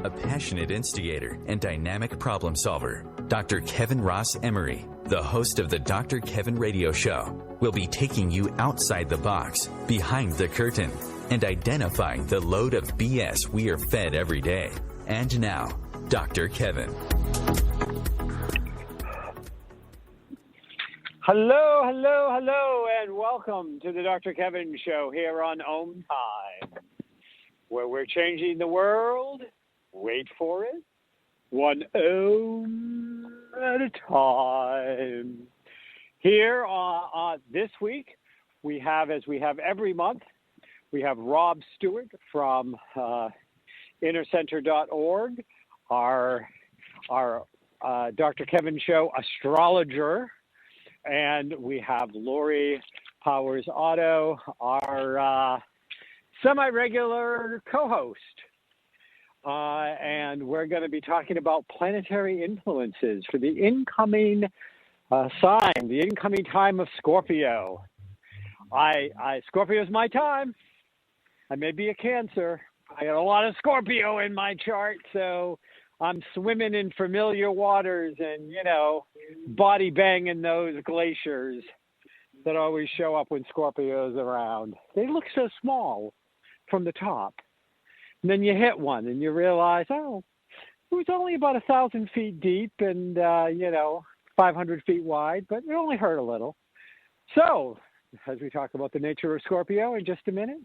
a passionate instigator and dynamic problem solver. Dr. Kevin Ross Emery, the host of the Dr. Kevin Radio Show, will be taking you outside the box, behind the curtain, and identifying the load of BS we are fed every day. And now, Dr. Kevin. Hello, hello, hello, and welcome to the Dr. Kevin Show here on OMTimes, where we're changing the world, wait for it, one ohm at a time. Here this week, we have, as we have every month, we have Rob Stewart from innercenter.org, our Dr. Kevin Show astrologer. And we have Lori Powers-Otto, our semi-regular co-host. And we're going to be talking about planetary influences for the incoming sign, the incoming time of Scorpio. Scorpio's my time. I may be a Cancer. I got a lot of Scorpio in my chart, so I'm swimming in familiar waters and, body banging those glaciers that always show up when Scorpio's around. They look so small from the top. And then you hit one and you realize, it was only about 1,000 feet deep and, 500 feet wide, but it only hurt a little. So, as we talk about the nature of Scorpio in just a minute,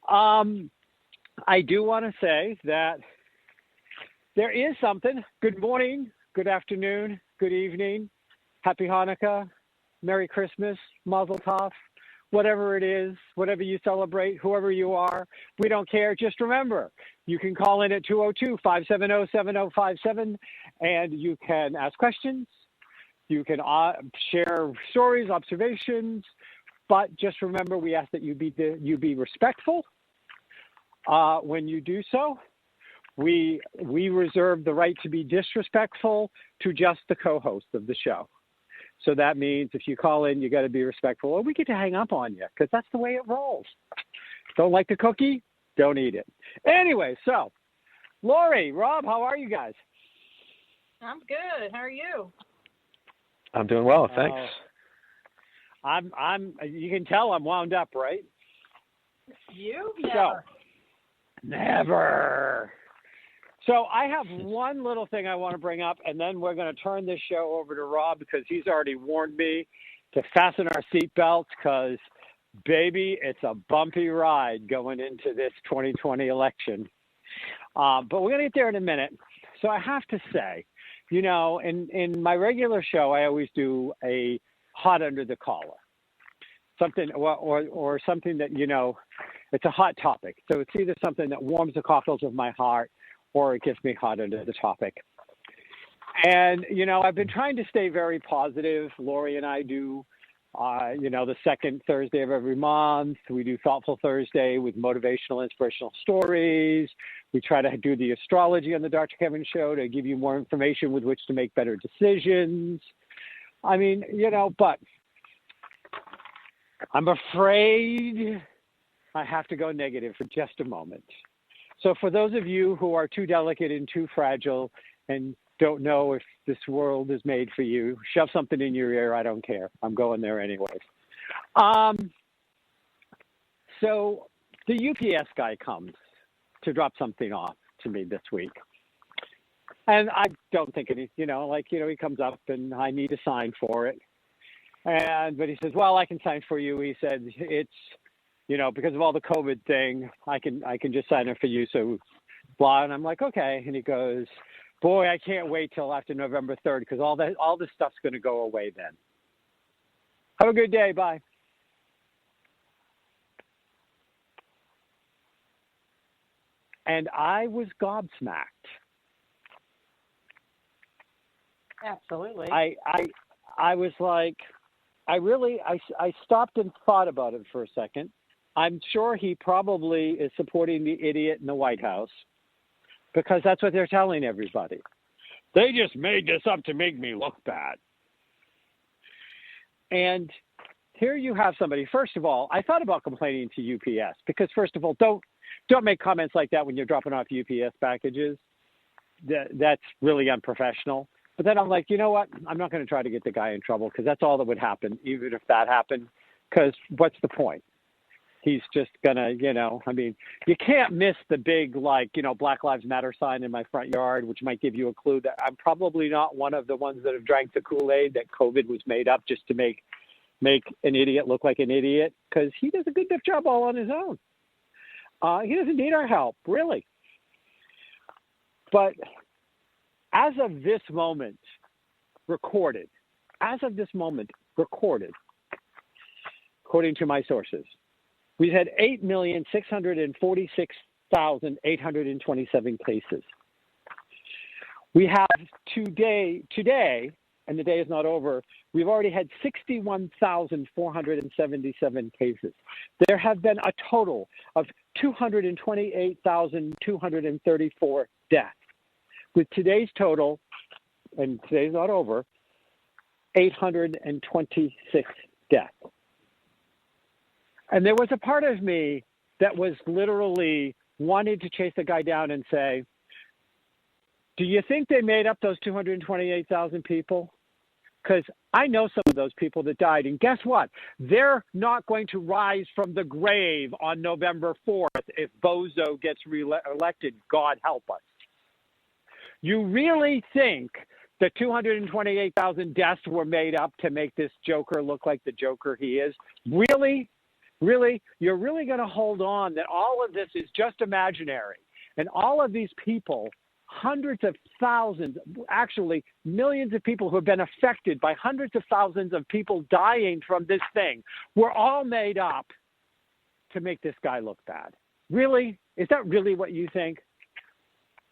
I do want to say that there is something. Good morning, good afternoon, good evening, Happy Hanukkah, Merry Christmas, Mazel Tov, whatever it is, whatever you celebrate, whoever you are, we don't care. Just remember, you can call in at 202-570-7057, and you can ask questions. You can share stories, observations, but just remember, we ask that you be respectful when you do so. We reserve the right to be disrespectful to just the co-host of the show. So that means if you call in, you got to be respectful, or we get to hang up on you because that's the way it rolls. Don't like the cookie? Don't eat it. Anyway, so Lori, Rob, how are you guys? I'm good. How are you? I'm doing well, thanks. You can tell I'm wound up, right? You? Never. Never. So I have one little thing I want to bring up, and then we're going to turn this show over to Rob because he's already warned me to fasten our seatbelts because, baby, it's a bumpy ride going into this 2020 election. But we're going to get there in a minute. So I have to say, in my regular show, I always do a hot under the collar. Something or something that, it's a hot topic. So it's either something that warms the cockles of my heart or it gets me hot under the topic. And, I've been trying to stay very positive. Lori and I do, the second Thursday of every month. We do Thoughtful Thursday with motivational, inspirational stories. We try to do the astrology on the Dr. Kevin Show to give you more information with which to make better decisions. But I'm afraid I have to go negative for just a moment. So for those of you who are too delicate and too fragile and don't know if this world is made for you, shove something in your ear. I don't care. I'm going there anyways. So the UPS guy comes to drop something off to me this week. And I don't think any, he comes up and I need a sign for it. But he says, well, I can sign for you. He said, it's, because of all the COVID thing, I can just sign it for you. So blah. And I'm like, okay. And he goes, boy, I can't wait till after November 3rd because all this stuff's going to go away then. Have a good day. Bye. And I was gobsmacked. Absolutely. I was like, I stopped and thought about it for a second. I'm sure he probably is supporting the idiot in the White House because that's what they're telling everybody. They just made this up to make me look bad. And here you have somebody, first of all, I thought about complaining to UPS because, first of all, don't make comments like that when you're dropping off UPS packages. That's really unprofessional. But then I'm like, you know what? I'm not going to try to get the guy in trouble because that's all that would happen, even if that happened. Because what's the point? He's just going to, you can't miss the big, Black Lives Matter sign in my front yard, which might give you a clue that I'm probably not one of the ones that have drank the Kool-Aid that COVID was made up just to make an idiot look like an idiot, because he does a good enough job all on his own. He doesn't need our help, really. But as of this moment, recorded, according to my sources, we've had 8,646,827 cases. We have today, and the day is not over, we've already had 61,477 cases. There have been a total of 228,234 deaths. With today's total, and today's not over, 826 deaths. And there was a part of me that was literally wanting to chase the guy down and say, do you think they made up those 228,000 people? Because I know some of those people that died, and guess what? They're not going to rise from the grave on November 4th if Bozo gets elected. God help us. You really think the 228,000 deaths were made up to make this Joker look like the Joker he is? Really? Really? You're really going to hold on that all of this is just imaginary? And all of these people, hundreds of thousands, actually millions of people who have been affected by hundreds of thousands of people dying from this thing, were all made up to make this guy look bad? Really? Is that really what you think?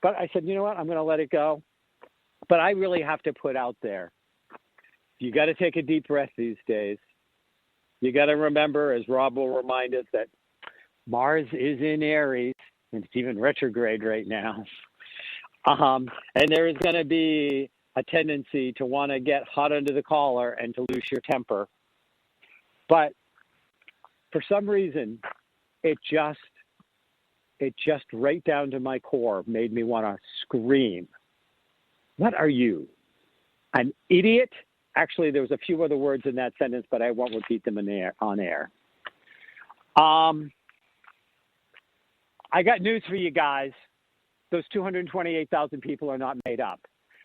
But I said, you know what? I'm going to let it go. But I really have to put out there, you got to take a deep breath these days. You got to remember, as Rob will remind us, that Mars is in Aries, and it's even retrograde right now. And there is going to be a tendency to want to get hot under the collar and to lose your temper. But for some reason, it just right down to my core made me want to scream. What are you? An idiot? Actually, there was a few other words in that sentence, but I won't repeat them on air. I got news for you guys. Those 228,000 people are not made up.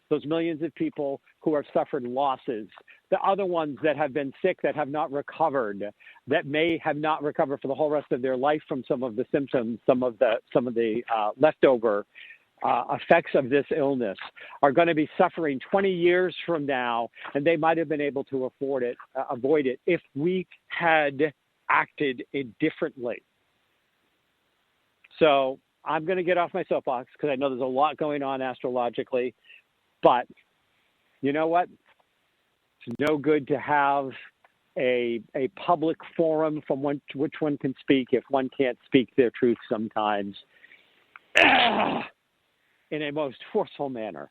Those millions of people who have suffered losses, the other ones that have been sick, that have not recovered, that may have not recovered for the whole rest of their life from some of the symptoms, some of the leftover effects of this illness, are going to be suffering 20 years from now, and they might have been able to avoid it if we had acted differently. So I'm going to get off my soapbox because I know there's a lot going on astrologically, but you know what? It's no good to have a public forum from which one can speak if one can't speak their truth sometimes in a most forceful manner.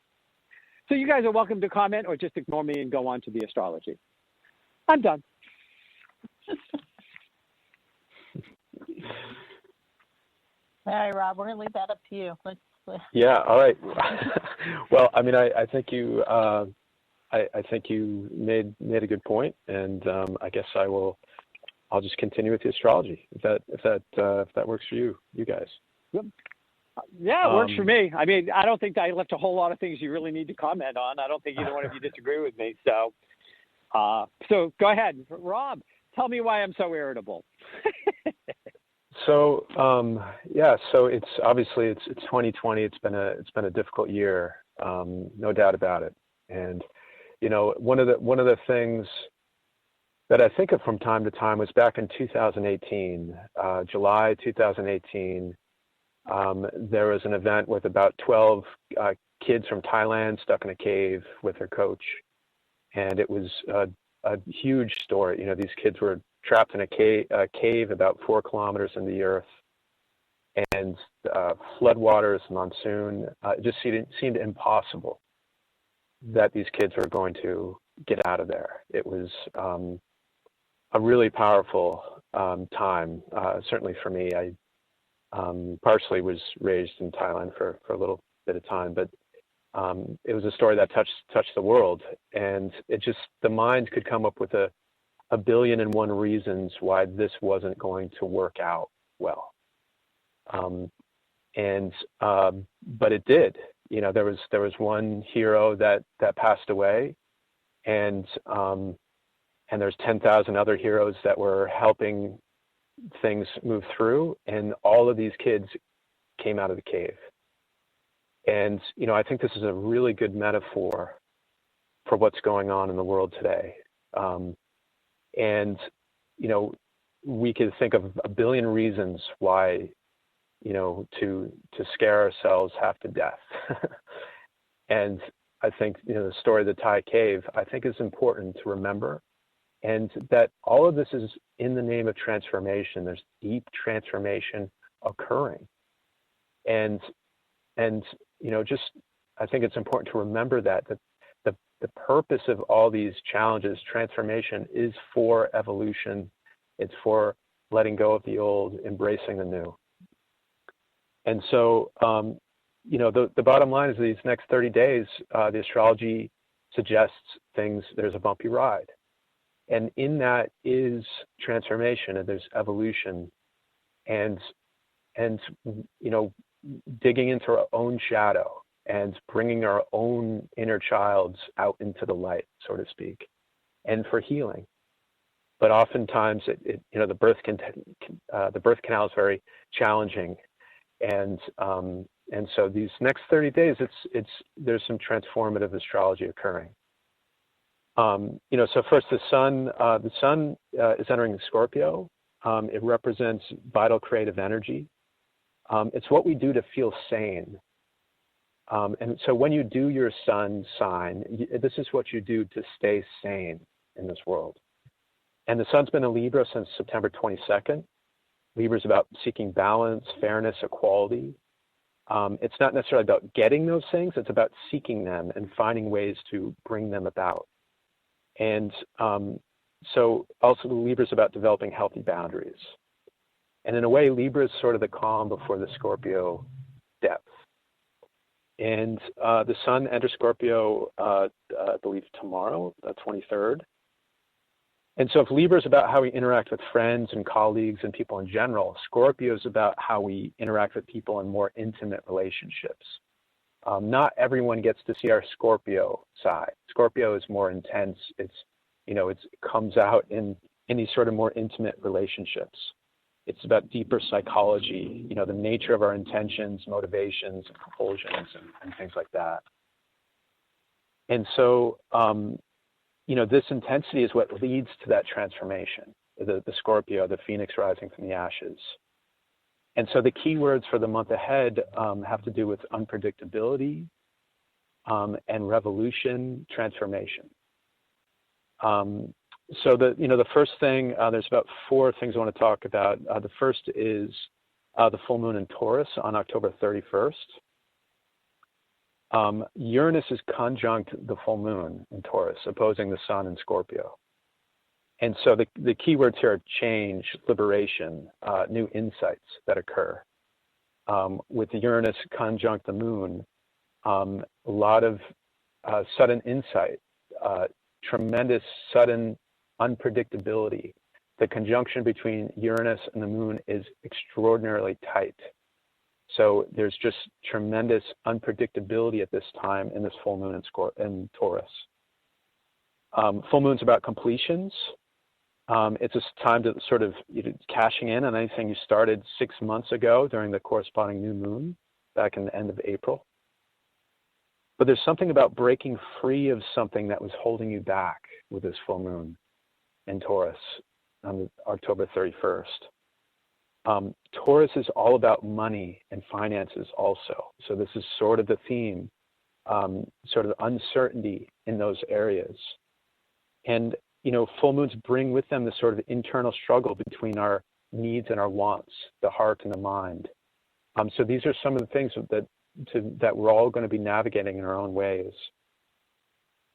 So you guys are welcome to comment or just ignore me and go on to the astrology. I'm done. All right, Rob, we're going to leave that up to you. Yeah. All right. Well, I mean, I think you made a good point, and I guess I'll just continue with the astrology if that works for you guys. Yeah, it works for me. I mean, I don't think I left a whole lot of things you really need to comment on. I don't think either one of you disagree with me. So go ahead, Rob. Tell me why I'm so irritable. So so it's obviously it's 2020. It's been a difficult year, no doubt about it. And one of the things that I think of from time to time was back in 2018, July 2018. There was an event with about 12 kids from Thailand stuck in a cave with their coach, and it was a huge story. These kids were trapped in a cave about 4 kilometers in the earth, and floodwaters, monsoon. It just seemed impossible that these kids were going to get out of there. It was a really powerful time, certainly for me. partially was raised in Thailand for a little bit of time, but it was a story that touched the world, and it just, the mind could come up with a billion and one reasons why this wasn't going to work out well. But it did. You know, there was one hero that passed away, and there's 10,000 other heroes that were helping things move through, and all of these kids came out of the cave. And, you know, I think this is a really good metaphor for what's going on in the world today. And, you know, we could think of a billion reasons why, you know, to scare ourselves half to death. And I think, you know, the story of the Thai cave, I think is important to remember, and that all of this is in the name of transformation. There's deep transformation occurring. And you know, just, I think it's important to remember that the purpose of all these challenges, transformation, is for evolution. It's for letting go of the old, embracing the new. And so, you know, the bottom line is these next 30 days, the astrology suggests things, there's a bumpy ride. And in that is transformation, and there's evolution, and you know, digging into our own shadow and bringing our own inner childs out into the light, so to speak, and for healing. But oftentimes, you know, the birth canal is very challenging, and so these next 30 days, there's some transformative astrology occurring. You know, so first, the sun is entering Scorpio. It represents vital creative energy. It's what we do to feel sane. And so when you do your sun sign, this is what you do to stay sane in this world. And the sun's been in Libra since September 22nd. Libra is about seeking balance, fairness, equality. It's not necessarily about getting those things, it's about seeking them and finding ways to bring them about. And so also the Libra is about developing healthy boundaries. And in a way, Libra is sort of the calm before the Scorpio depth. And the sun enters Scorpio, I believe, tomorrow, the 23rd. And so if Libra is about how we interact with friends and colleagues and people in general, Scorpio is about how we interact with people in more intimate relationships. Not everyone gets to see our Scorpio side. Scorpio is more intense. It's, you know, it comes out in these sort of more intimate relationships. It's about deeper psychology, you know, the nature of our intentions, motivations, and compulsions, and things like that. And so, you know, this intensity is what leads to that transformation, the Scorpio, the phoenix rising from the ashes. And so the key words for the month ahead have to do with unpredictability and revolution, transformation. So the first thing, there's about 4 things I want to talk about. The first is the full moon in Taurus on October 31st. Uranus is conjunct the full moon in Taurus, opposing the sun in Scorpio. And so the key words here are change, liberation, new insights that occur. With the Uranus conjunct the moon, a lot of sudden insight, tremendous sudden unpredictability. The conjunction between Uranus and the moon is extraordinarily tight. So there's just tremendous unpredictability at this time in this full moon in Taurus. Full moon's about completions. It's a time to sort of cashing in on anything you started 6 months ago during the corresponding new moon back in the end of April. But there's something about breaking free of something that was holding you back with this full moon in Taurus on October 31st. Taurus is all about money and finances also. So this is sort of the theme, sort of uncertainty in those areas. And, you know, full moons bring with them this sort of internal struggle between our needs and our wants, the heart and the mind. So these are some of the things that we're all going to be navigating in our own ways.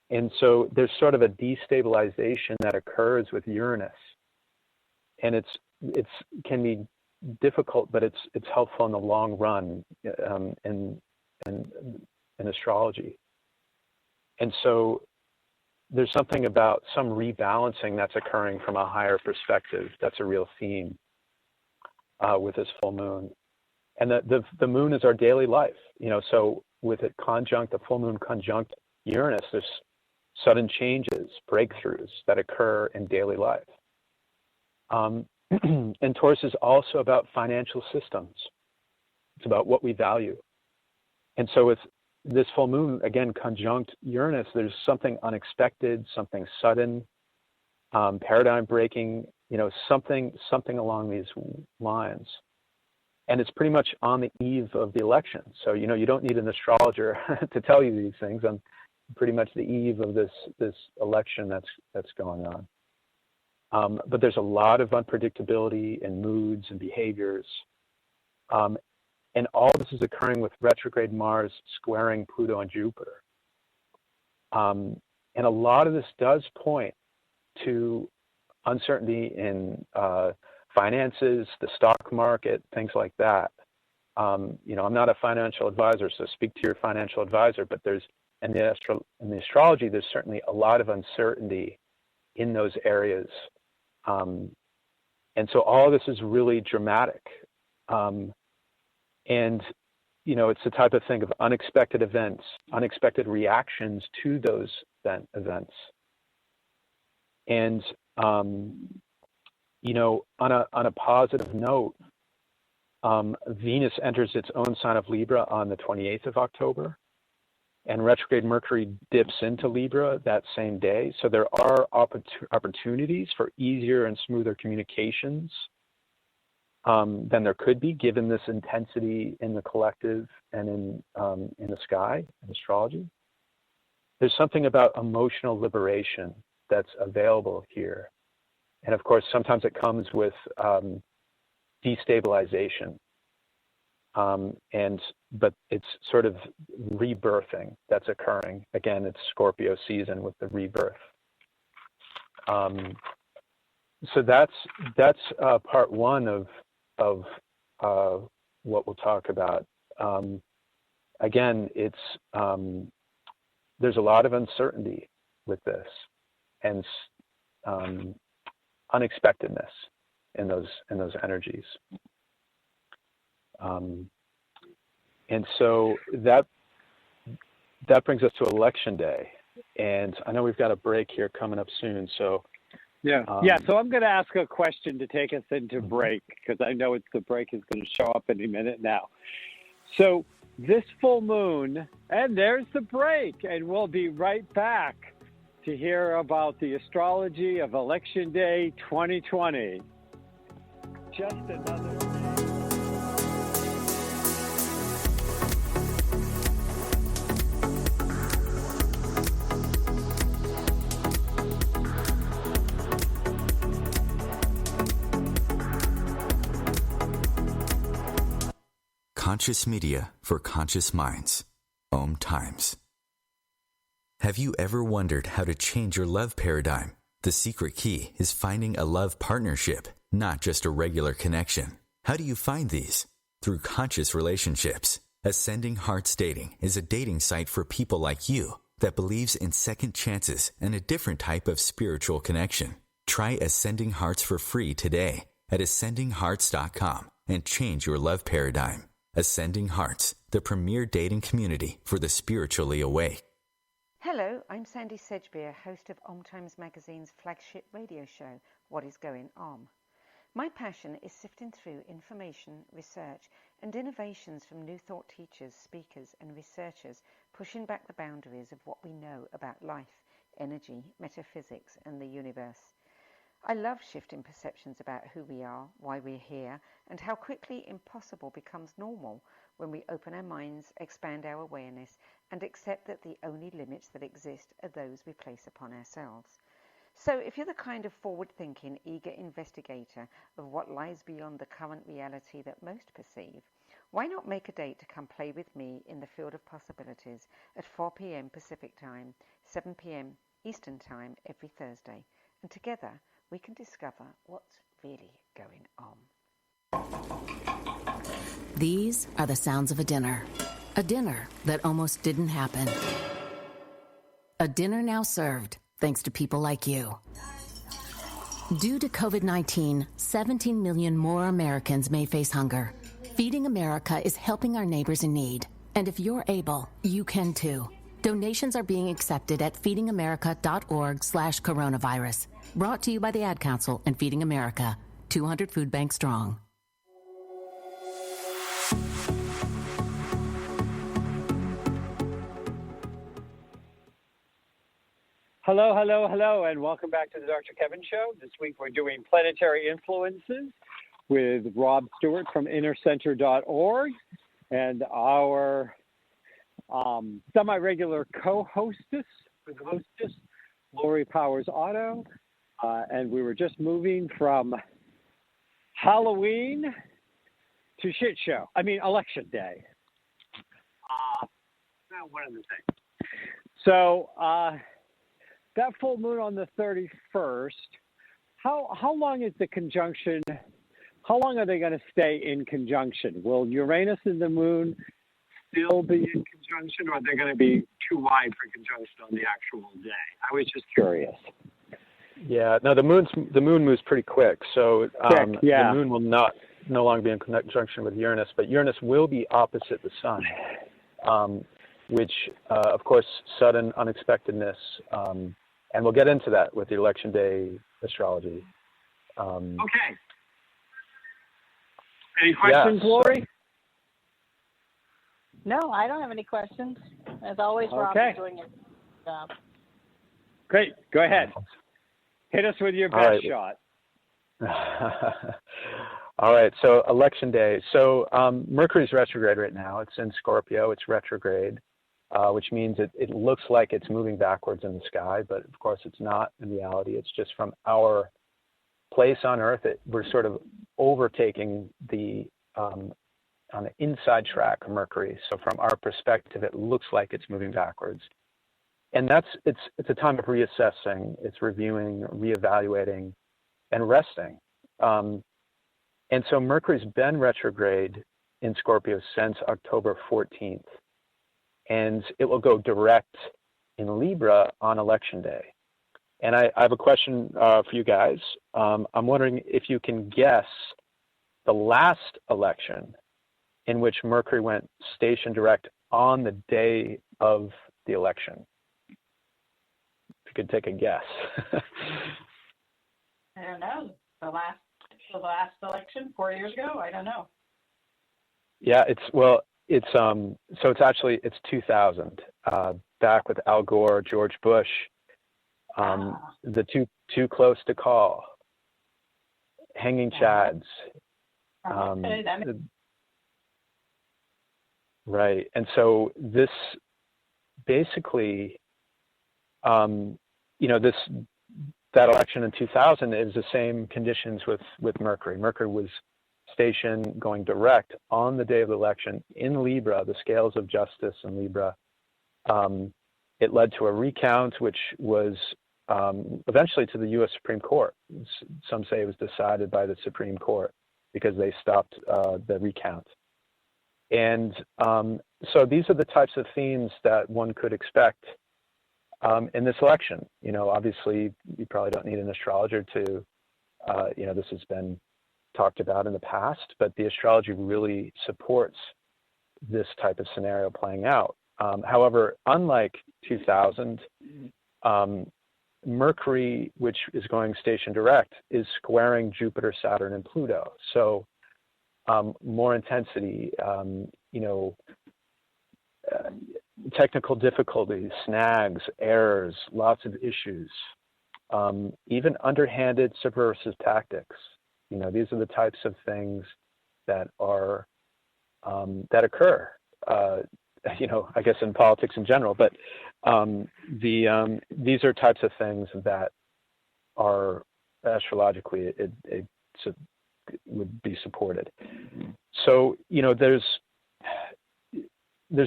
And so there's sort of a destabilization that occurs with Uranus. And it can be difficult, but it's helpful in the long run in astrology. And so there's something about some rebalancing that's occurring from a higher perspective. That's a real theme with this full moon. And the moon is our daily life, so with it conjunct, the full moon conjunct Uranus, there's sudden changes, breakthroughs that occur in daily life. And Taurus is also about financial systems. It's about what we value. And so with this full moon, again, conjunct Uranus, there's something unexpected, something sudden, paradigm breaking, something along these lines. And it's pretty much on the eve of the election. So, you don't need an astrologer to tell you these things. On pretty much the eve of this election that's going on. But there's a lot of unpredictability in moods and behaviors. And all this is occurring with retrograde Mars squaring Pluto and Jupiter. And a lot of this does point to uncertainty in finances, the stock market, things like that. I'm not a financial advisor, so speak to your financial advisor, but in the astrology, there's certainly a lot of uncertainty in those areas. And so all of this is really dramatic. And, it's the type of thing of unexpected events, unexpected reactions to those events. And, on a positive note, Venus enters its own sign of Libra on the 28th of October, and retrograde Mercury dips into Libra that same day. So there are opportunities for easier and smoother communications than there could be, given this intensity in the collective and in the sky, in astrology. There's something about emotional liberation that's available here. And of course, sometimes it comes with destabilization. But it's sort of rebirthing that's occurring. Again, it's Scorpio season with the rebirth. So that's part one of what we'll talk about. Again, there's a lot of uncertainty with this, and unexpectedness in those energies. And so that brings us to Election Day. And I know we've got a break here coming up soon. So so I'm going to ask a question to take us into break, because I know the break is going to show up any minute now. So this full moon, and there's the break, and we'll be right back to hear about the astrology of Election Day 2020. Just another day. Conscious media for conscious minds. OMTimes. Have you ever wondered how to change your love paradigm? The secret key is finding a love partnership, not just a regular connection. How do you find these? Through conscious relationships. Ascending Hearts Dating is a dating site for people like you that believes in second chances and a different type of spiritual connection. Try Ascending Hearts for free today at ascendinghearts.com and change your love paradigm. Ascending Hearts, the premier dating community for the spiritually awake. Hello, I'm Sandy Sedgbeer, host of OMTimes Magazine's flagship radio show, What is Going On? My passion is sifting through information, research, and innovations from new thought teachers, speakers, and researchers pushing back the boundaries of what we know about life, energy, metaphysics, and the universe. I love shifting perceptions about who we are, why we're here, and how quickly impossible becomes normal when we open our minds, expand our awareness, and accept that the only limits that exist are those we place upon ourselves. So if you're the kind of forward-thinking, eager investigator of what lies beyond the current reality that most perceive, why not make a date to come play with me in the field of possibilities at 4 p.m. Pacific Time, 7 p.m. Eastern Time every Thursday, and together we can discover what's really going on. These are the sounds of a dinner that almost didn't happen. A dinner now served thanks to people like you. Due to COVID-19, 17 million more Americans may face hunger. Feeding America is helping our neighbors in need. And if you're able, you can too. Donations are being accepted at feedingamerica.org/coronavirus. Brought to you by the Ad Council and Feeding America, 200 food banks strong. Hello, hello, hello, and welcome back to the Dr. Kevin Show. This week we're doing Planetary Influences with Rob Stewart from innercenter.org and our semi-regular co-hostess, Lori Powers-Otto. And we were just moving from Halloween to shit show. Election day. One of the things. So that full moon on the 31st, how long is the conjunction? How long are they going to stay in conjunction? Will Uranus and the moon still be in conjunction, or are they going to be too wide for conjunction on the actual day? I was just curious. Yeah, no, the moon moves pretty quick, so yeah. The moon will no longer be in conjunction with Uranus, but Uranus will be opposite the sun, which, of course, sudden unexpectedness, and we'll get into that with the election day astrology. Okay. Any questions, Lori? No, I don't have any questions. As always, Rob is doing your job. Great. Go ahead. Hit us with your best shot. All right. So election day. So Mercury's retrograde right now. It's in Scorpio. It's retrograde, which means it looks like it's moving backwards in the sky, but of course it's not in reality. It's just from our place on Earth. We're sort of overtaking on the inside track of Mercury. So from our perspective, it looks like it's moving backwards. And it's a time of reassessing, it's reviewing, reevaluating, and resting. And so Mercury's been retrograde in Scorpio since October 14th. And it will go direct in Libra on election day. And I have a question for you guys. I'm wondering if you can guess the last election in which Mercury went station direct on the day of the election. If you could take a guess. I don't know. The last election 4 years ago. I don't know. Yeah, it's 2000. Back with Al Gore, George Bush. The too close to call. Hanging chads. Right, and so this basically, that election in 2000 is the same conditions with Mercury. Mercury was stationed going direct on the day of the election in Libra, the scales of justice in Libra. It led to a recount, which was eventually to the U.S. Supreme Court. Some say it was decided by the Supreme Court because they stopped the recount. And so these are the types of themes that one could expect in this election. Obviously, you probably don't need an astrologer to, this has been talked about in the past, but the astrology really supports this type of scenario playing out. However, unlike 2000, Mercury, which is going station direct, is squaring Jupiter, Saturn, and Pluto. So more intensity, technical difficulties, snags, errors, lots of issues, even underhanded subversive tactics. These are the types of things that are that occur. I guess in politics in general, but these are types of things that are astrologically it would be supported. So there's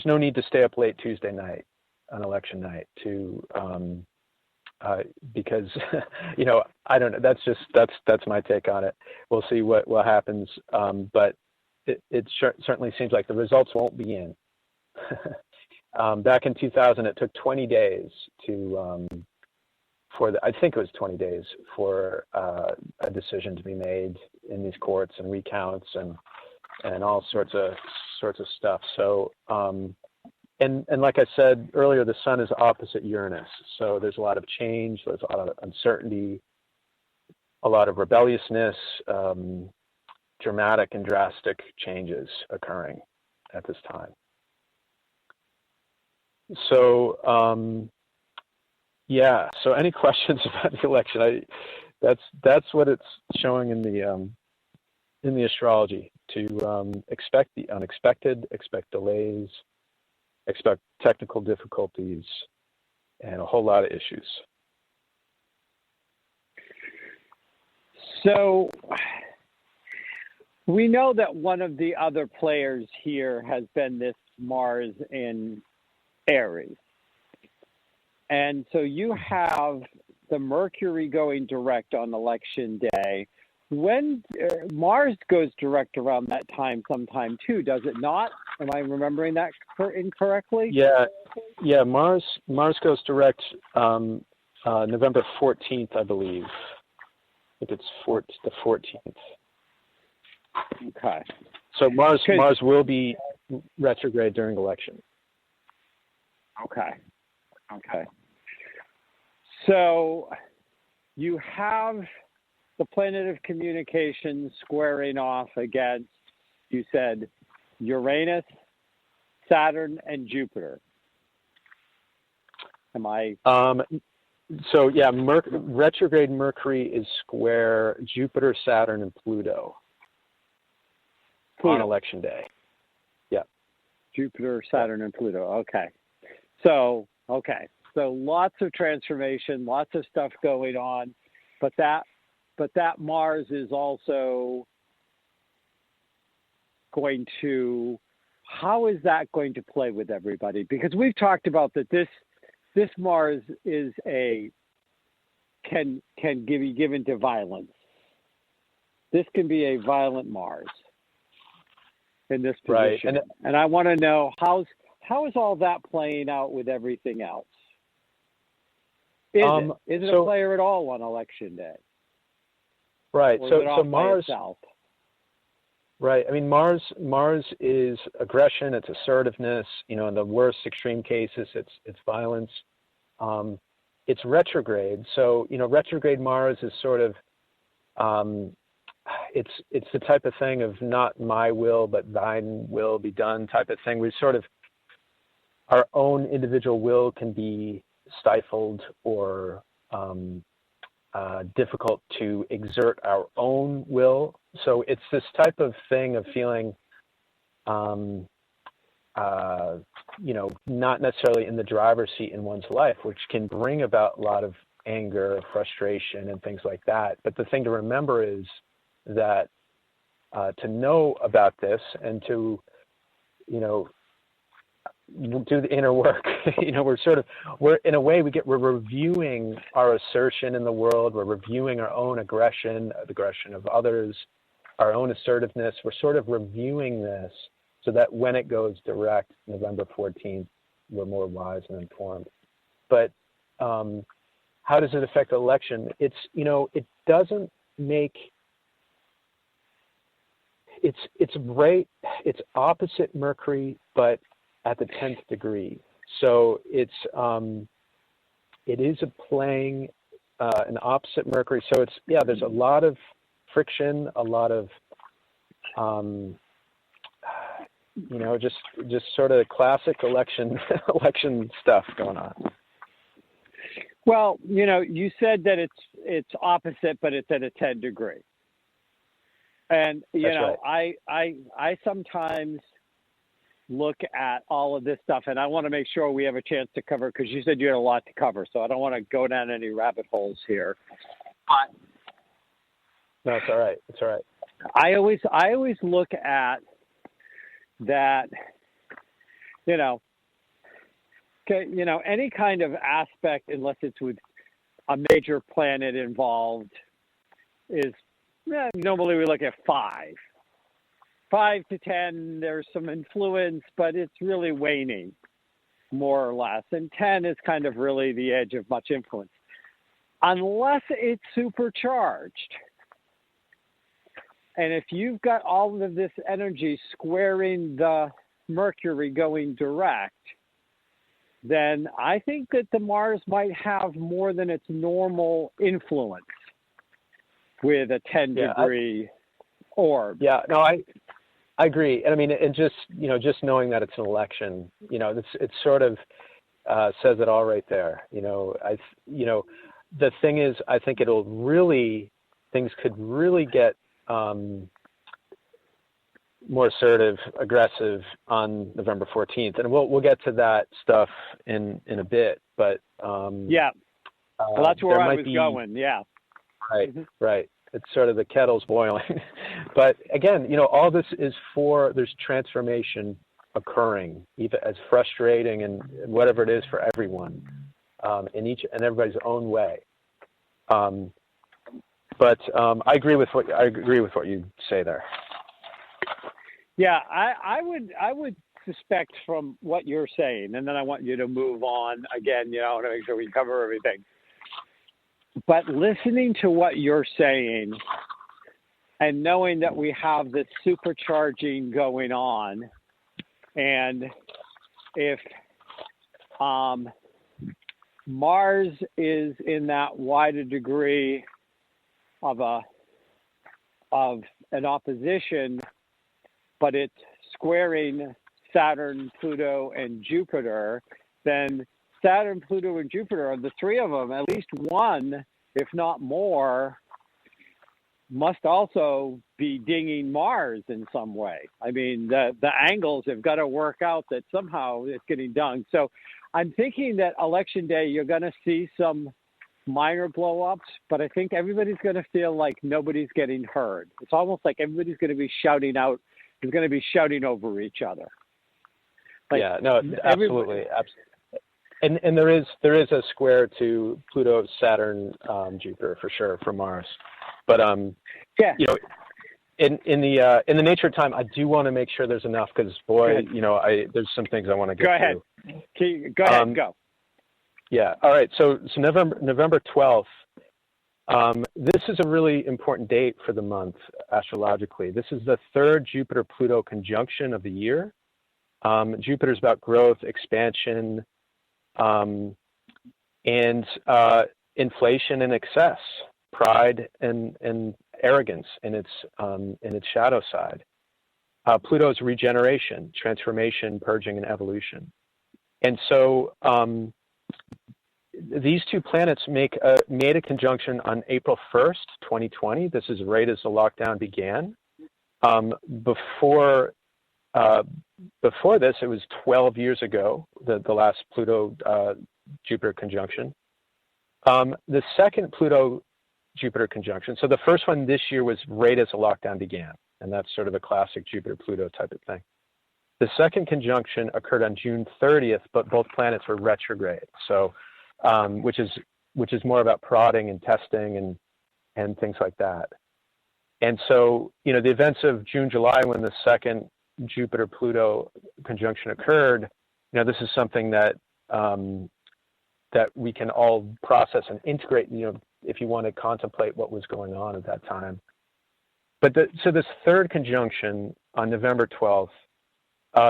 no need to stay up late Tuesday night on election night to because, I don't know. That's my take on it. We'll see what happens. But it certainly seems like the results won't be in. Back in 2000, it took 20 days I think it was 20 days for a decision to be made in these courts and recounts and all sorts of stuff. So, and like I said earlier, the sun is opposite Uranus. So there's a lot of change, there's a lot of uncertainty, a lot of rebelliousness, dramatic and drastic changes occurring at this time. So, so any questions about the election? That's what it's showing in the astrology, to expect the unexpected, expect delays, expect technical difficulties, and a whole lot of issues. So we know that one of the other players here has been this Mars in Aries. And so you have the Mercury going direct on election day. When Mars goes direct around that time sometime too, does it not? Am I remembering that incorrectly? Yeah. Mars goes direct November 14th, I believe. I think it's the 14th. Okay. So Mars will be retrograde during election. Okay. So you have the planet of communication squaring off against, you said, Uranus, Saturn, and Jupiter. Am I? So yeah, retrograde Mercury is square Jupiter, Saturn, and Pluto. On election day. Yeah. Jupiter, Saturn, and Pluto. Okay. So lots of transformation, lots of stuff going on, but that Mars is also going to, how is that going to play with everybody? Because we've talked about that this Mars is can be given to violence. This can be a violent Mars in this position. Right. And I want to know how is all that playing out with everything else? Is it a player at all on election day? Right. Or so Mars. Right. I mean, Mars is aggression. It's assertiveness. In the worst extreme cases, it's violence. It's retrograde. So retrograde Mars is sort of it's the type of thing of not my will but thine will be done type of thing. We sort of, our own individual will can be stifled or difficult to exert our own will. So it's this type of thing of feeling, not necessarily in the driver's seat in one's life, which can bring about a lot of anger, frustration, and things like that. But the thing to remember is that to know about this and to, do the inner work. we're in a way we're reviewing our assertion in the world. We're reviewing our own aggression, the aggression of others, our own assertiveness. We're sort of reviewing this so that when it goes direct, November 14th, we're more wise and informed. But how does it affect the election? It doesn't make. It's right. It's opposite Mercury, but at the 10th degree. So it is playing an opposite Mercury. So there's a lot of friction, a lot of just sort of classic election stuff going on. Well, you said that it's opposite, but it's at a 10 degree. And right. I sometimes look at all of this stuff, and I want to make sure we have a chance to cover, because you said you had a lot to cover, so I don't want to go down any rabbit holes here. But no, it's all right. It's all right. I always look at that, any kind of aspect, unless it's with a major planet involved is, normally we look at 5. 5 to 10, there's some influence, but it's really waning, more or less. And 10 is kind of really the edge of much influence. Unless it's supercharged. And if you've got all of this energy squaring the Mercury going direct, then I think that the Mars might have more than its normal influence with a 10-degree orb. Yeah, no, I agree. And I mean, and just, just knowing that it's an election, it sort of says it all right there. The thing is, I think things could really get more assertive, aggressive on November 14th, and we'll get to that stuff in a bit. But well, that's where I was going. Yeah, right. It's sort of the kettle's boiling. But again, all this is there's transformation occurring, even as frustrating and whatever it is for everyone, in each and everybody's own way. But I agree with what you say there. Yeah, I would suspect from what you're saying, and then I want you to move on again, to make sure we cover everything. But listening to what you're saying and knowing that we have this supercharging going on, and if Mars is in that wider degree of an opposition, but it's squaring Saturn, Pluto, and Jupiter, then Saturn, Pluto, and Jupiter, the three of them, at least one, if not more, must also be dinging Mars in some way. I mean, the angles have got to work out that somehow it's getting done. So I'm thinking that election day, you're going to see some minor blow-ups, but I think everybody's going to feel like nobody's getting heard. It's almost like everybody's going to be shouting out, is going to be shouting over each other. Like, yeah, no, absolutely. And there is a square to Pluto, Saturn, Jupiter for sure for Mars, but in the nature of time, I do want to make sure there's enough because there's some things I want to get to. Go ahead. Go. Yeah. All right. So November 12th. This is a really important date for the month astrologically. This is the third Jupiter-Pluto conjunction of the year. Jupiter is about growth, expansion, and inflation and excess, pride and arrogance in its shadow side. Pluto is regeneration, transformation, purging, and evolution. And so these two planets made a conjunction on April 1st, 2020. This is right as the lockdown began. Before this, it was 12 years ago, the last Pluto-Jupiter conjunction. The second Pluto-Jupiter conjunction, so the first one this year was right as the lockdown began, and that's sort of a classic Jupiter-Pluto type of thing. The second conjunction occurred on June 30th, but both planets were retrograde, so which is more about prodding and testing and things like that. And so, the events of June, July, when the second Jupiter-Pluto conjunction occurred, this is something that that we can all process and integrate, if you want to contemplate what was going on at that time. But so this third conjunction on November 12th,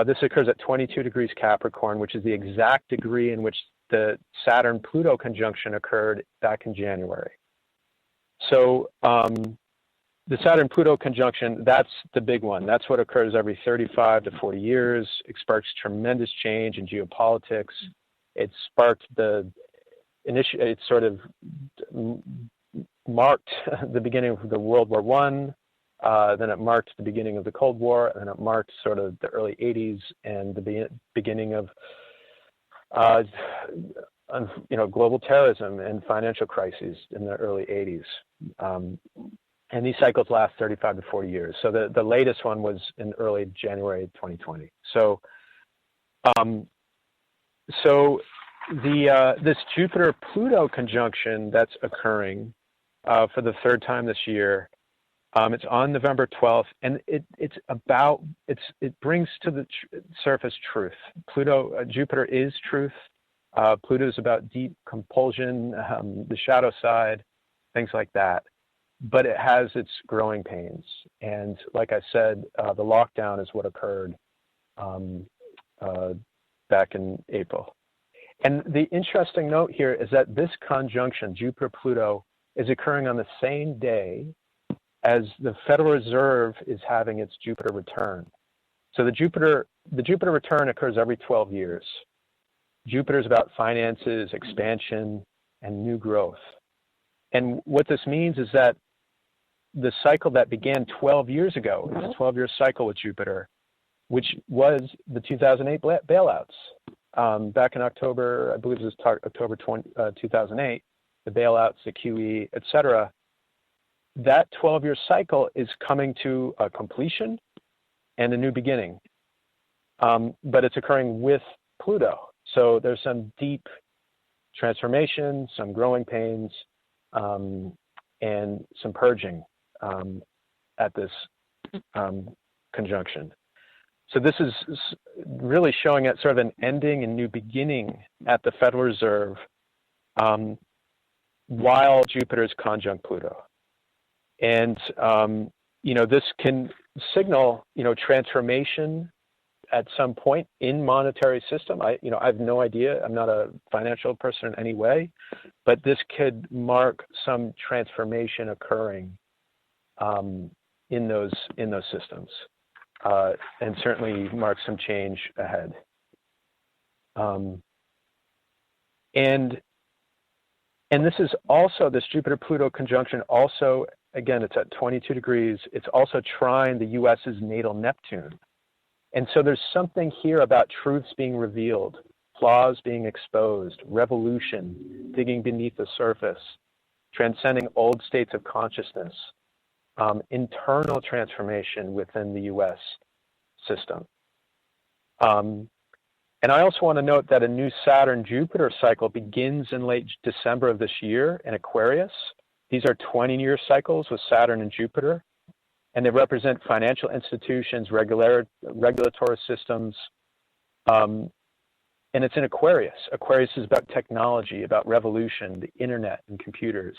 this occurs at 22 degrees Capricorn, which is the exact degree in which the Saturn-Pluto conjunction occurred back in January. So the Saturn-Pluto conjunction, that's the big one. That's what occurs every 35 to 40 years. It sparks tremendous change in geopolitics. It sparked it sort of marked the beginning of the World War I, then it marked the beginning of the Cold War, and then it marked sort of the early 80s and the beginning of global terrorism and financial crises in the early 80s. And these cycles last 35 to 40 years. So the latest one was in early January 2020. So this Jupiter-Pluto conjunction that's occurring for the third time this year, it's on November 12th, and it brings to the surface truth. Jupiter is truth. Pluto is about deep compulsion, the shadow side, things like that. But it has its growing pains. And like I said, the lockdown is what occurred back in April. And the interesting note here is that this conjunction, Jupiter-Pluto, is occurring on the same day as the Federal Reserve is having its Jupiter return. So the Jupiter return occurs every 12 years. Jupiter is about finances, expansion, and new growth. And what this means is that the cycle that began 12 years ago, it's a 12-year cycle with Jupiter, which was the 2008 bailouts. Back in October, I believe it was October 2008, the bailouts, the QE, et cetera. That 12-year cycle is coming to a completion and a new beginning. But it's occurring with Pluto. So there's some deep transformation, some growing pains, and some purging at this conjunction. So this is really showing at sort of an ending and new beginning at the Federal Reserve while Jupiter is conjunct Pluto. And, this can signal, transformation at some point in monetary system. I have no idea. I'm not a financial person in any way, but this could mark some transformation occurring in those systems, and certainly mark some change ahead. And this is also, this Jupiter-Pluto conjunction also, again, it's at 22 degrees. It's also trine the US's natal Neptune. And so there's something here about truths being revealed, flaws being exposed, revolution, digging beneath the surface, transcending old states of consciousness, internal transformation within the US system. And I also want to note that a new Saturn-Jupiter cycle begins in late December of this year in Aquarius. These are 20-year cycles with Saturn and Jupiter, and they represent financial institutions, regulatory systems, and it's in Aquarius. Aquarius is about technology, about revolution, the internet and computers.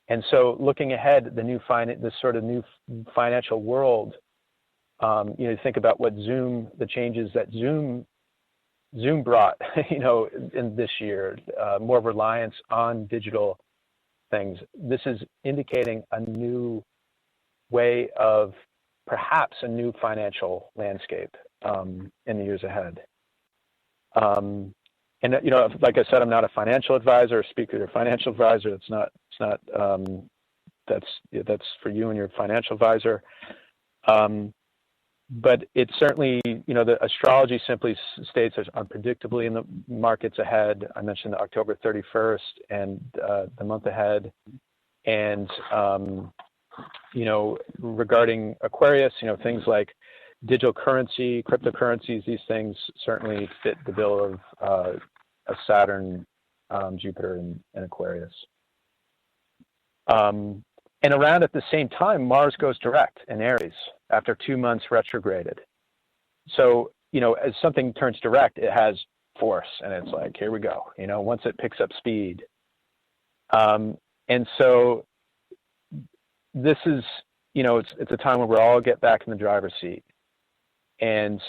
And so looking ahead, this sort of new financial world, think about what the changes that Zoom brought, in this year, more reliance on digital things. This is indicating a new way of perhaps a new financial landscape in the years ahead. And like I said, I'm not a financial advisor or speaker or financial advisor. That's for you and your financial advisor. But it certainly, the astrology simply states there's unpredictably in the markets ahead. I mentioned October 31st and the month ahead. And, regarding Aquarius, things like digital currency, cryptocurrencies, these things certainly fit the bill of Saturn, Jupiter, and Aquarius. And around at the same time, Mars goes direct in Aries after 2 months retrograded. So, as something turns direct, it has force, and it's like, here we go, once it picks up speed. And so this is, it's a time where we all get back in the driver's seat. And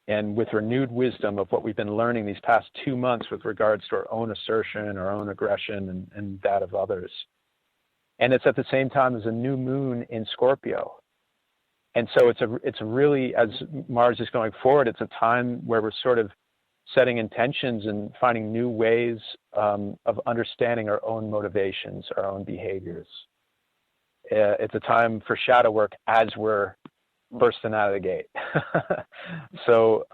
with renewed wisdom of what we've been learning these past 2 months with regards to our own assertion, our own aggression, and that of others. And it's at the same time as a new moon in Scorpio. And so it's really, as Mars is going forward, it's a time where we're sort of setting intentions and finding new ways of understanding our own motivations, our own behaviors. It's a time for shadow work as we're bursting out of the gate. So,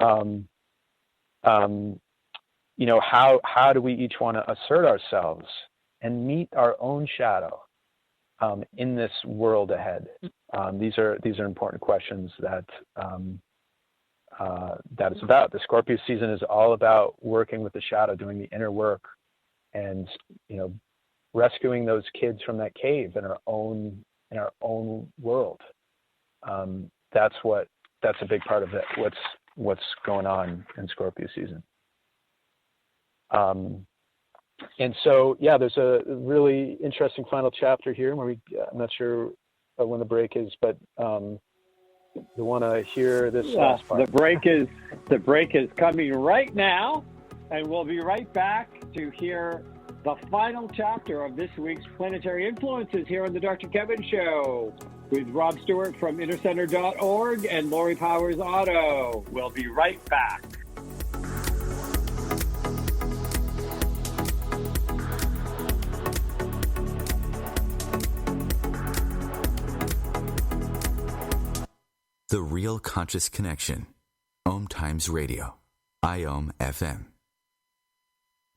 how do we each want to assert ourselves and meet our own shadow in this world ahead? These are important questions that that is about. The Scorpio season is all about working with the shadow, doing the inner work, and rescuing those kids from that cave in our own world. That's a big part of it. What's going on in Scorpio season. And so, there's a really interesting final chapter here where I'm not sure when the break is, but you want to hear this last part. The break is coming right now, and we'll be right back to hear the final chapter of this week's Planetary Influences here on the Dr. Kevin Show with Rob Stewart from InnerCenter.org and Lori Powers-Otto. We'll be right back. The Real Conscious Connection. OMTimes Radio. IOM FM.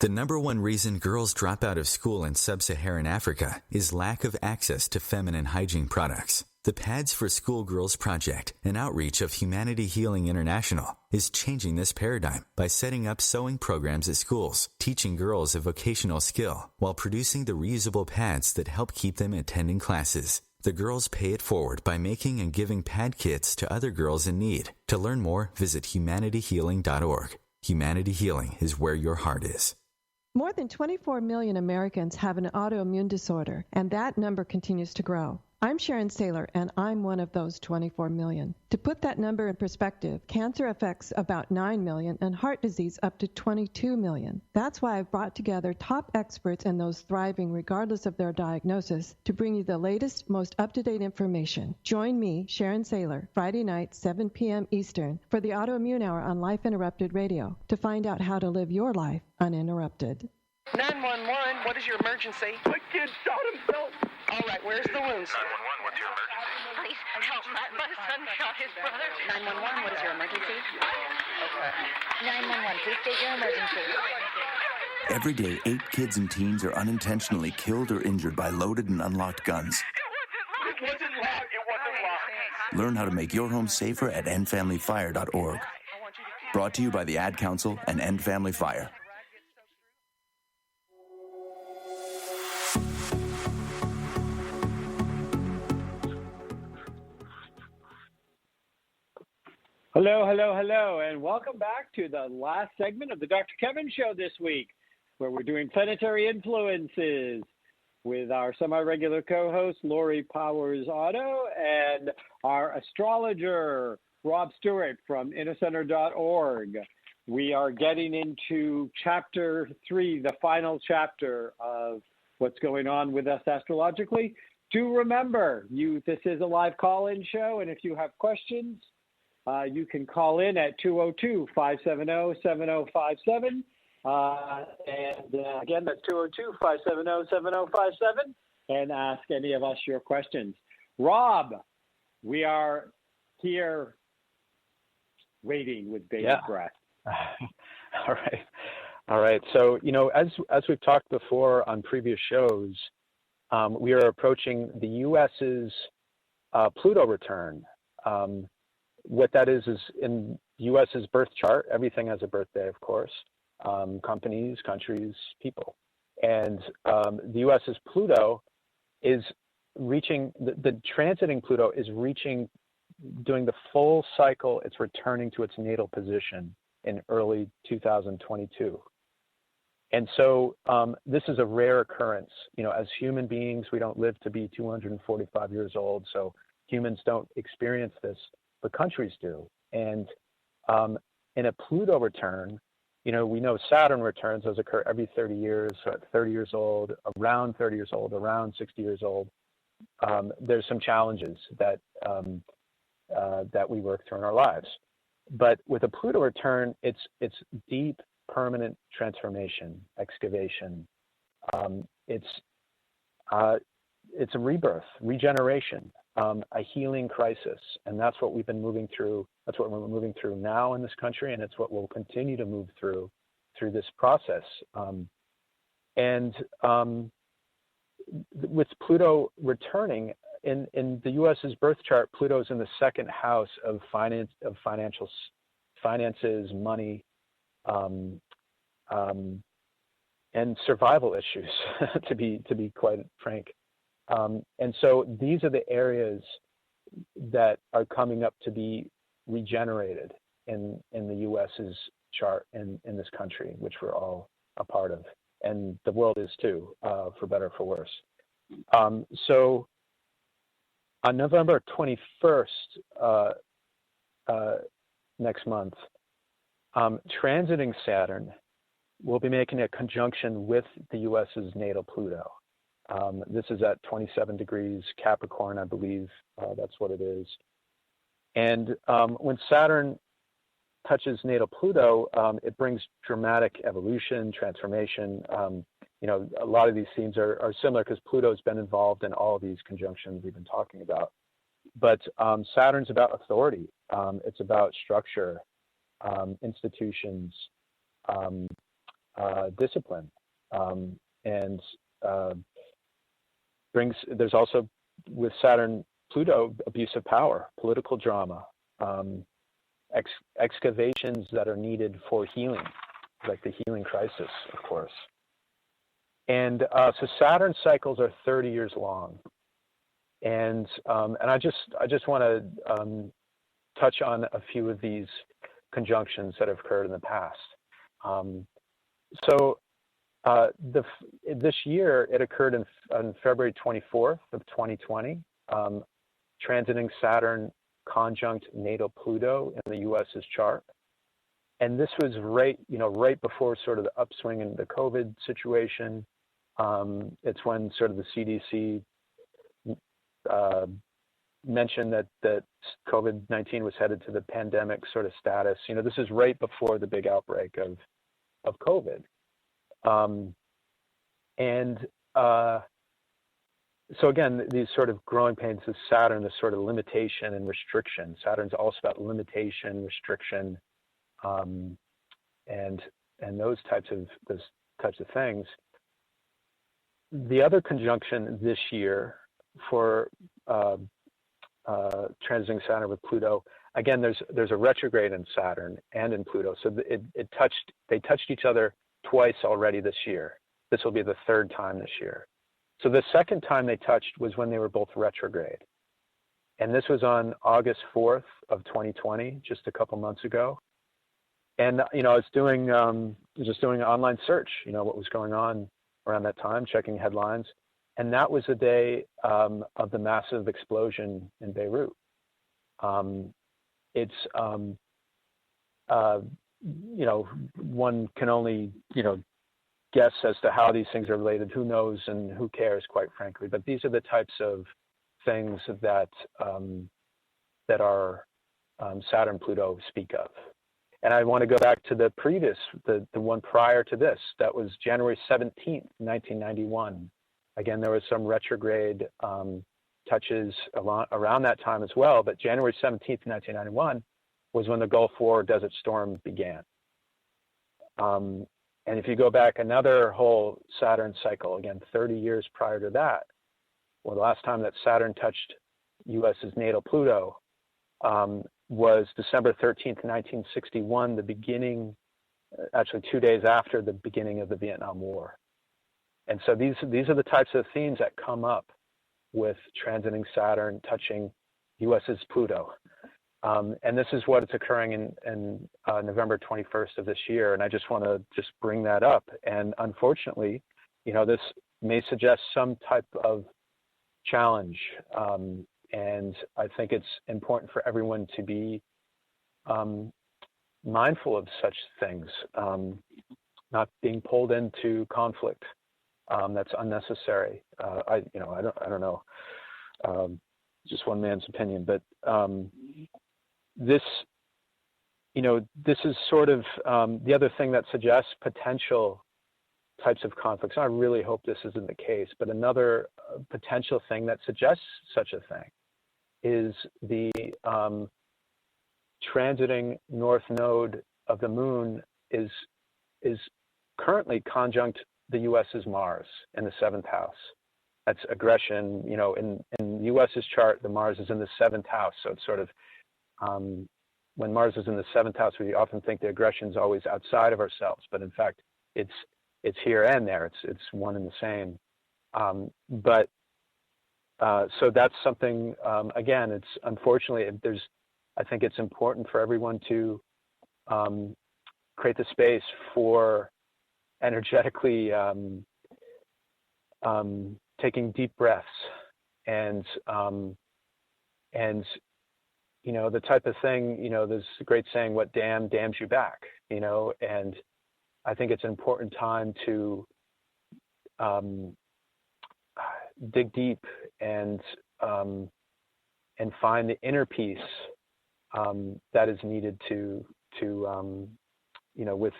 The number one reason girls drop out of school in sub-Saharan Africa is lack of access to feminine hygiene products. The Pads for Schoolgirls Project, an outreach of Humanity Healing International, is changing this paradigm by setting up sewing programs at schools, teaching girls a vocational skill, while producing the reusable pads that help keep them attending classes. The girls pay it forward by making and giving pad kits to other girls in need. To learn more, visit humanityhealing.org. Humanity Healing is where your heart is. More than 24 million Americans have an autoimmune disorder, and that number continues to grow. I'm Sharon Saylor, and I'm one of those 24 million. To put that number in perspective, cancer affects about 9 million and heart disease up to 22 million. That's why I've brought together top experts and those thriving regardless of their diagnosis to bring you the latest, most up-to-date information. Join me, Sharon Saylor, Friday night, 7 p.m. Eastern, for the Autoimmune Hour on Life Interrupted Radio to find out how to live your life uninterrupted. 911, what is your emergency? My kid shot himself. All right, where's the wound, sir? 911, what's your emergency? Please help. My son shot his brother. 911, what is your emergency? Okay. 911, please state your emergency. Every day, 8 kids and teens are unintentionally killed or injured by loaded and unlocked guns. It wasn't locked. Learn how to make your home safer at endfamilyfire.org. Brought to you by the Ad Council and End Family Fire. Hello, and welcome back to the last segment of the Dr. Kevin Show this week, where we're doing Planetary Influences with our semi-regular co-host, Lori Powers-Otto, and our astrologer, Rob Stewart from InnerCenter.org. We are getting into Chapter 3, the final chapter of what's going on with us astrologically. Do remember, this is a live call-in show, and if you have questions, you can call in at 202-570-7057. Again, that's 202-570-7057, and ask any of us your questions. Rob, we are here waiting with bated breath. All right. So, as we've talked before on previous shows, we are approaching the U.S.'s Pluto return. What that is in the U.S.'s birth chart, everything has a birthday, of course, companies, countries, people. And the U.S.'s Pluto is reaching, the transiting Pluto is doing the full cycle. It's returning to its natal position in early 2022. And so this is a rare occurrence. As human beings, we don't live to be 245 years old, so humans don't experience this, but countries do. And in a Pluto return, we know Saturn returns, those occur every 30 years, so at 30 years old, around 30 years old, around 60 years old. There's some challenges that we work through in our lives. But with a Pluto return, it's deep, permanent transformation, excavation. It's a rebirth, regeneration, a healing crisis, and that's what we've been moving through. That's what we're moving through now in this country, and it's what we'll continue to move through this process. With Pluto returning in the U.S.'s birth chart, Pluto's in the second house of financial finances, money, and survival issues, to be quite frank. And so these are the areas that are coming up to be regenerated in the U.S.'s chart in this country, which we're all a part of, and the world is too, for better or for worse. So on November 21st, next month, transiting Saturn will be making a conjunction with the U.S.'s natal Pluto. This is at 27 degrees Capricorn, I believe. That's what it is. And when Saturn touches natal Pluto, it brings dramatic evolution, transformation. You know, a lot of these themes are similar because Pluto's been involved in all of these conjunctions we've been talking about. But Saturn's about authority. It's about structure, institutions, discipline, and there's also, with Saturn, Pluto, abuse of power, political drama, excavations that are needed for healing, like the healing crisis, of course. And so Saturn cycles are 30 years long. And I just want to touch on a few of these conjunctions that have occurred in the past. This year, it occurred on February 24th of 2020, transiting Saturn conjunct natal Pluto in the U.S.'s chart. And this was right before sort of the upswing in the COVID situation. It's when sort of the CDC mentioned that COVID-19 was headed to the pandemic sort of status. You know, this is right before the big outbreak of COVID. So again, these sort of growing pains of Saturn, this sort of limitation and restriction. Saturn's also about limitation, restriction, and those types of things. The other conjunction this year for transiting Saturn with Pluto, again, there's a retrograde in Saturn and in Pluto. So they touched each other twice already this year. This will be the third time this year. So the second time they touched was when they were both retrograde. And this was on August 4th of 2020, just a couple months ago. And, you know, I was doing an online search, you know, what was going on around that time, checking headlines. And that was the day of the massive explosion in Beirut. You know, one can only, you know, guess as to how these things are related. Who knows and who cares, quite frankly. But these are the types of things that our Saturn Pluto speak of. And I want to go back to the previous, the one prior to this. That was January 17th, 1991. Again, there was some retrograde touches around that time as well. But January 17th, 1991 was when the Gulf War Desert Storm began. And if you go back another whole Saturn cycle, again, 30 years prior to that, well, the last time that Saturn touched U.S.'s natal Pluto was December 13th, 1961, the beginning, actually 2 days after the beginning of the Vietnam War. And so these are the types of themes that come up with transiting Saturn touching U.S.'s Pluto. And this is what is occurring in November 21st of this year. And I just want to bring that up. And unfortunately, you know, this may suggest some type of challenge. And I think it's important for everyone to be mindful of such things, not being pulled into conflict that's unnecessary. I don't know, just one man's opinion, but this is sort of the other thing that suggests potential types of conflicts. I really hope this isn't the case, but another potential thing that suggests such a thing is the transiting north node of the moon is currently conjunct the U.S.'s Mars in the 7th house. That's aggression. You know, in the U.S.'s chart, the Mars is in the 7th house, so it's sort of when Mars is in the 7th house, we often think the aggression is always outside of ourselves, but in fact, it's here and there. It's one and the same. So that's something. Again, it's unfortunately I think it's important for everyone to create the space for energetically taking deep breaths and the type of thing, there's a great saying, what damns you back, and I think it's an important time to dig deep and find the inner peace that is needed to with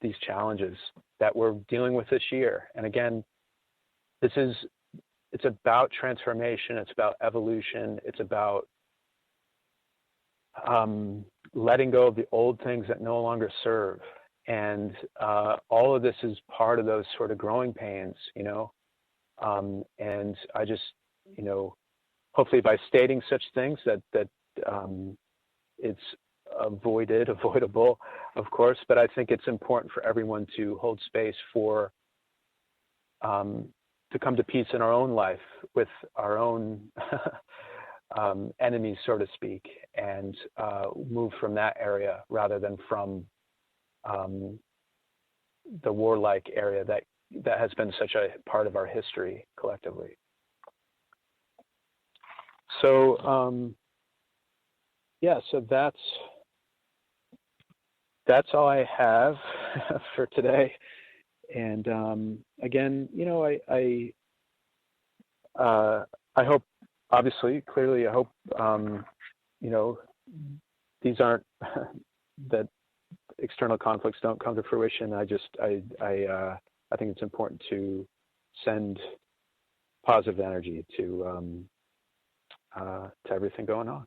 these challenges that we're dealing with this year. And again, it's about transformation. It's about evolution. It's about letting go of the old things that no longer serve. And all of this is part of those sort of growing pains, and I just, hopefully by stating such things that it's avoidable, of course, but I think it's important for everyone to hold space for to come to peace in our own life with our own enemies, so to speak, and move from that area rather than from the warlike area that has been such a part of our history collectively. So so that's all I have for today. And again, I hope, obviously, clearly, I hope these aren't that external conflicts don't come to fruition. I think it's important to send positive energy to everything going on.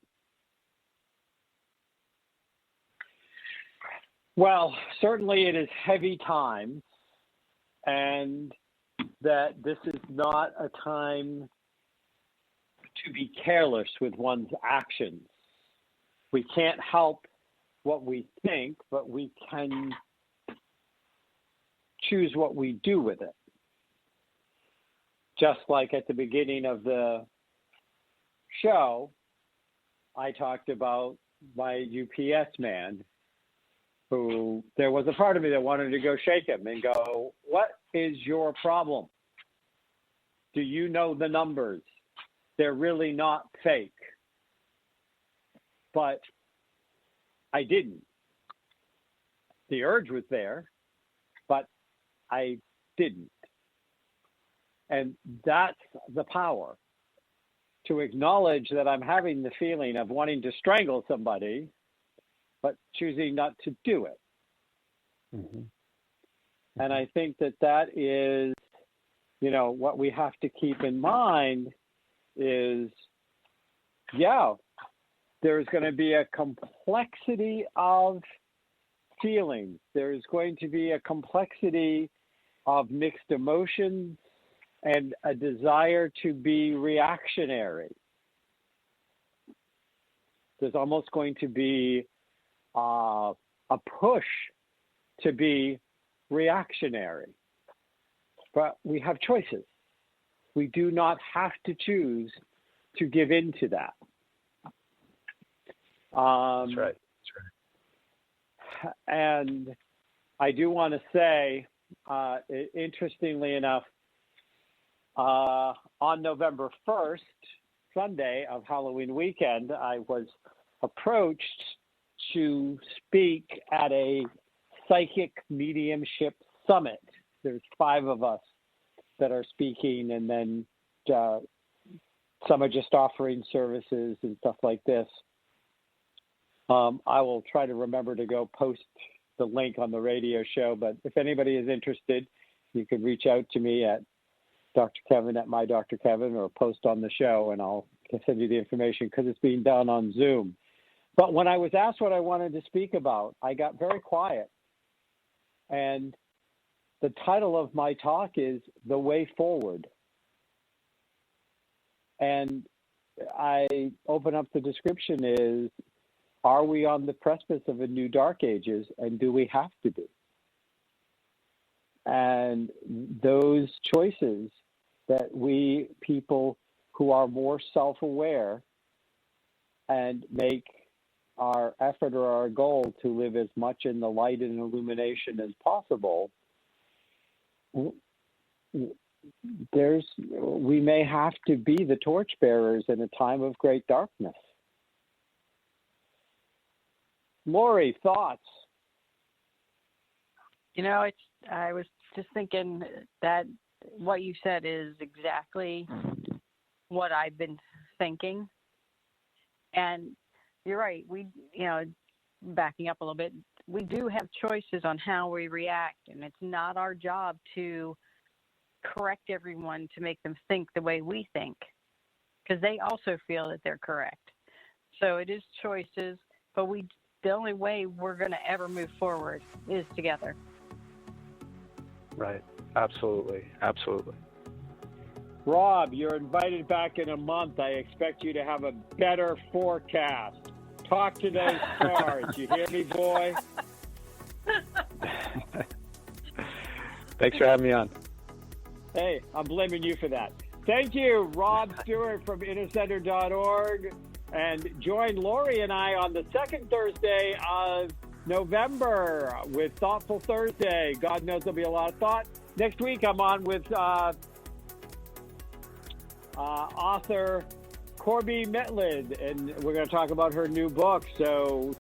Well, certainly it is heavy times, and that this is not a time to be careless with one's actions. We can't help what we think, but we can choose what we do with it. Just like at the beginning of the show, I talked about my UPS man, who there was a part of me that wanted to go shake him and go, what is your problem? Do you know the numbers? They're really not fake. But I didn't. The urge was there, but I didn't. And that's the power, to acknowledge that I'm having the feeling of wanting to strangle somebody, but choosing not to do it. Mm-hmm. And I think that is, what we have to keep in mind is, there's going to be a complexity of feelings. There's going to be a complexity of mixed emotions and a desire to be reactionary. There's almost going to be a push to be reactionary. But we have choices. We do not have to choose to give in to that. That's right. And I do want to say, interestingly enough, on November 1st, Sunday of Halloween weekend, I was approached to speak at a psychic mediumship summit. There's 5 of us that are speaking, and then some are just offering services and stuff like this. I will try to remember to go post the link on the radio show, but if anybody is interested, you can reach out to me at Dr. Kevin at my Dr. Kevin, or post on the show, and I'll send you the information, because it's being done on Zoom. But when I was asked what I wanted to speak about, I got very quiet. And the title of my talk is The Way Forward. And I open up the description is, Are we on the precipice of a new dark ages, and do we have to be? And those choices that we people who are more self-aware and make our effort or our goal to live as much in the light and illumination as possible, we may have to be the torchbearers in a time of great darkness. Lori, thoughts? You know, I was just thinking that what you said is exactly what I've been thinking. And you're right. Backing up a little bit, we do have choices on how we react, and it's not our job to correct everyone to make them think the way we think, because they also feel that they're correct. So it is choices, but the only way we're going to ever move forward is together. Right. Absolutely. Absolutely. Rob, you're invited back in a month. I expect you to have a better forecast. Talk to those stars. You hear me, boy? Thanks for having me on. Hey, I'm blaming you for that. Thank you, Rob Stewart from innercenter.org. And join Lori and I on the second Thursday of November with Thoughtful Thursday. God knows there'll be a lot of thought. Next week, I'm on with author Corby Metlid, and we're going to talk about her new book. So